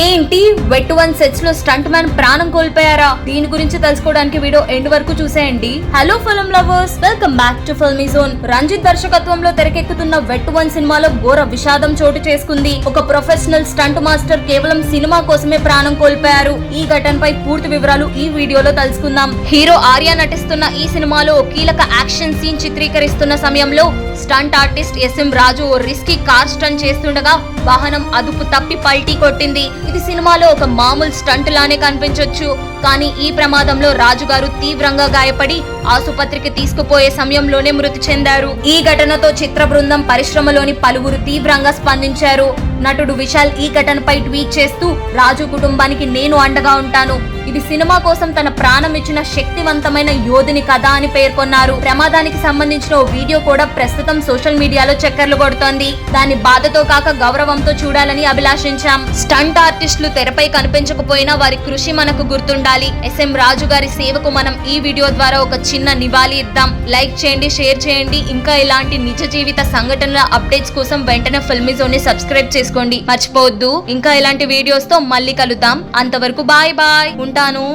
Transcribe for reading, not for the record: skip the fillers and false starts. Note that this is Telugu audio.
ఏంటి వెట్ వన్ సెట్స్ లో స్టంట్ మ్యాన్ ప్రాణం కోల్పోయారా? దీని గురించి తెలుసుకోవడానికి వీడియో ఎండ్ వరకు చూసేయండి. Hello film lovers, welcome back to filmy zone. Ranjith దర్శకత్వంలో తెరకెక్కుతున్న వెట్ వన్ సినిమాలో ఘోర విషాదం చోటు చేసుకుంది. ఒక ప్రొఫెషనల్ స్టంట్ మాస్టర్ కేవలం సినిమా కోసమే ప్రాణం కోల్పోయారు. ఈ ఘటనపై పూర్తి వివరాలు ఈ వీడియోలో తెలుసుకుందాం. హీరో ఆర్య నటిస్తున్న ఈ సినిమాలో కీలక యాక్షన్ సీన్ చిత్రీకరిస్తున్న సమయంలో స్టంట్ ఆర్టిస్ట్ ఎస్ఎం రాజు ఓ రిస్కీ కార్ స్టంట్ చేస్తుండగా వాహనం అదుపు తప్పి పల్టీ కొట్టింది. ఇది సినిమాలో ఒక మామూలు స్టంట్ లానే కనిపించొచ్చు, కానీ ఈ ప్రమాదంలో రాజుగారు తీవ్రంగా గాయపడి ఆసుపత్రికి తీసుకుపోయే సమయంలోనే మృతి చెందారు. ఈ ఘటనతో చిత్ర బృందం, పరిశ్రమలోని పలువురు తీవ్రంగా స్పందించారు. నటుడు విశాల్ ఈ ఘటనపై ట్వీట్ చేస్తూ, రాజు కుటుంబానికి నేను అండగా ఉంటాను. ఇది సినిమా కోసం తన ప్రాణం ఇచ్చిన శక్తివంతమైన యోధుని కథ అని పేర్కొన్నారు. ప్రమాదానికి సంబంధించిన ఓ వీడియో కూడా ప్రస్తుతం సోషల్ మీడియాలో చక్కర్లు కొడుతోంది. దాన్ని బాధతో కాక గౌరవంతో చూడాలని అభిలాషించాం. స్టంట్ ఆర్టిస్టులు తెరపై కనిపించకపోయినా వారి కృషి మనకు గుర్తుండాలి. ఎస్ఎం రాజు గారి సేవకు మనం ఈ వీడియో ద్వారా ఒక చిన్న నివాళి ఇద్దాం. లైక్ చేయండి, షేర్ చేయండి. ఇంకా ఇలాంటి నిజ జీవిత సంఘటనల అప్డేట్స్ కోసం వెంటనే ఫిల్మీ జోన్ ని సబ్స్క్రైబ్ చేసుకోండి, మర్చిపోవద్దు. ఇంకా ఇలాంటి వీడియోస్ తో మళ్ళీ కలుద్దాం. అంతవరకు బాయ్ బాయ్, ఉంటాను.